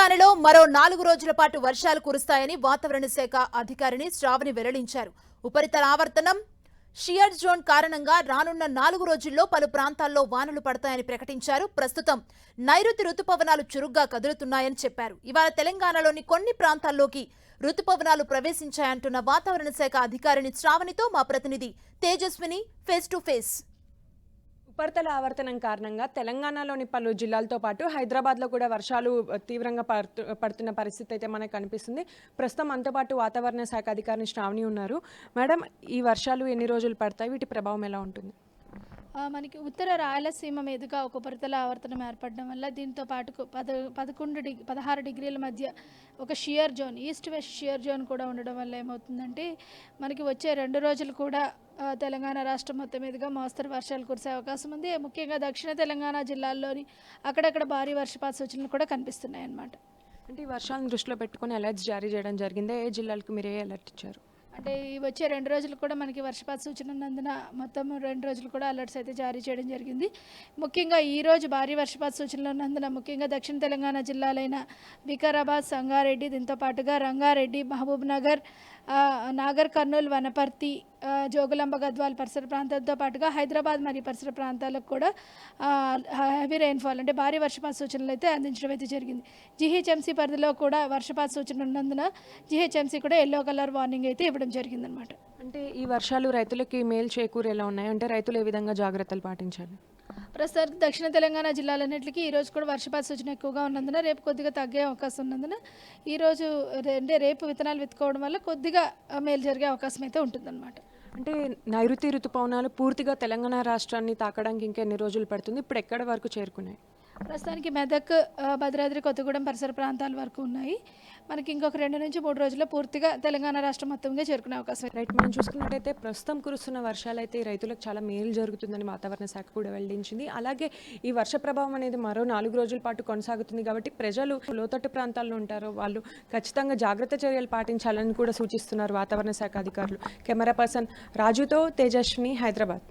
తెలంగాణలో మరో 4 రోజుల పాటు వర్షాలు కురుస్తాయని వాతావరణ శాఖ అధికారిని శ్రావణి వెల్లడించారు. ఉపరితల ఆవర్తనం షియర్ జోన్ కారణంగా రానున్న 4 రోజుల్లో పలు ప్రాంతాల్లో వానలు పడతాయని ప్రకటించారు. ప్రస్తుతం నైరుతి రుతుపవనాలు చురుగ్గా కదులుతున్నాయని చెప్పారు. ఇవాళ తెలంగాణలోని కొన్ని ప్రాంతాల్లోకి రుతుపవనాలు ప్రవేశించాయంటున్న వాతావరణ శాఖ అధికారిని శ్రావణితో మా ప్రతినిధి తేజస్విని ఫేస్ టు ఫేస్. ఉపరితల ఆవర్తనం కారణంగా తెలంగాణలోని పలు జిల్లాలతో పాటు హైదరాబాద్లో కూడా వర్షాలు తీవ్రంగా పడుతున్న పరిస్థితి అయితే మనకు కనిపిస్తుంది. ప్రస్తుతం మనతో పాటు వాతావరణ శాఖ అధికారిని శ్రావణి ఉన్నారు. మేడం, ఈ వర్షాలు ఎన్ని రోజులు పడతాయి? వీటి ప్రభావం ఎలా ఉంటుంది? మనకి ఉత్తర రాయలసీమ మీదుగా ఒక ఉపరితల ఆవర్తనం ఏర్పడడం వల్ల దీంతో పాటు 16 డిగ్రీల మధ్య ఒక shear zone, east west shear zone కూడా ఉండడం వల్ల ఏమవుతుందంటే మనకి వచ్చే 2 రోజులు కూడా తెలంగాణ రాష్ట్రం మొత్తం మీదుగా మోస్తరు వర్షాలు కురిసే అవకాశం ఉంది. ముఖ్యంగా దక్షిణ తెలంగాణ జిల్లాల్లోని అక్కడక్కడ భారీ వర్షపాత సూచనలు కూడా కనిపిస్తున్నాయి అన్నమాట. అంటే ఈ వర్షాలను దృష్టిలో పెట్టుకుని అలర్ట్స్ జారీ చేయడం జరిగింది. ఏ జిల్లాలకు మీరు ఏ అలర్ట్ ఇచ్చారు? అంటే ఈ వచ్చే 2 రోజులు కూడా మనకి వర్షపాత సూచన ఉన్నందున మొత్తం 2 రోజులు కూడా అలర్ట్స్ అయితే జారీ చేయడం జరిగింది. ముఖ్యంగా ఈరోజు భారీ వర్షపాత సూచనలు ఉన్నందున ముఖ్యంగా దక్షిణ తెలంగాణ జిల్లాలైన వికారాబాద్, సంగారెడ్డి, దీంతో పాటుగా రంగారెడ్డి, మహబూబ్ నగర్, నాగర్ కర్నూల్, వనపర్తి, జోగులాంబ, గద్వాల్ పరిసర ప్రాంతాలతో పాటుగా హైదరాబాద్ మరియు పరిసర ప్రాంతాలకు కూడా హెవీ రెయిన్ఫాల్ అంటే భారీ వర్షపాత సూచనలు అయితే అందించడం అయితే జరిగింది. జీహెచ్ఎంసీ పరిధిలో కూడా వర్షపాత సూచన ఉన్నందున జీహెచ్ఎంసీ కూడా ఎల్లో కలర్ వార్నింగ్ అయితే ఇవ్వడం జరిగిందనమాట. అంటే ఈ వర్షాలు రైతులకి మేలు చేకూరేలా ఉన్నాయి అంటే రైతులు ఏ విధంగా జాగ్రత్తలు పాటించాలి? ప్రస్తుతానికి దక్షిణ తెలంగాణ జిల్లాలన్నింటికి ఈరోజు కూడా వర్షపాత సూచన ఎక్కువగా ఉన్నందున రేపు కొద్దిగా తగ్గే అవకాశం ఉన్నందున ఈరోజు అంటే రేపు విత్తనాలు విత్తుకోవడం వల్ల కొద్దిగా మేలు జరిగే అవకాశం అయితే ఉంటుందన్నమాట. అంటే నైరుతి ఋతుపవనాలు పూర్తిగా తెలంగాణ రాష్ట్రాన్ని తాకడానికి ఇంకా ఎన్ని రోజులు పడుతుంది? ఇప్పుడు ఎక్కడి వరకు చేరుకున్నాయి? ప్రస్తుతానికి మెదక్, భద్రాద్రి కొత్తగూడెం పరిసర ప్రాంతాల వరకు ఉన్నాయి. మనకి ఇంకొక 2 నుంచి 3 రోజుల్లో పూర్తిగా తెలంగాణ రాష్ట్రం మొత్తంగా చేరుకునే అవకాశం. రైట్, మనం చూసుకున్నట్టయితే ప్రస్తుతం కురుస్తున్న వర్షాలు అయితే రైతులకు చాలా మేలు జరుగుతుందని వాతావరణ శాఖ కూడా వెల్లడించింది. అలాగే ఈ వర్ష ప్రభావం అనేది మరో 4 రోజుల పాటు కొనసాగుతుంది కాబట్టి ప్రజలు లోతట్టు ప్రాంతాల్లో ఉంటారో వాళ్ళు ఖచ్చితంగా జాగ్రత్త చర్యలు పాటించాలని కూడా సూచిస్తున్నారు వాతావరణ శాఖ అధికారులు. కెమెరా పర్సన్ రాజుతో తేజస్విని, హైదరాబాద్.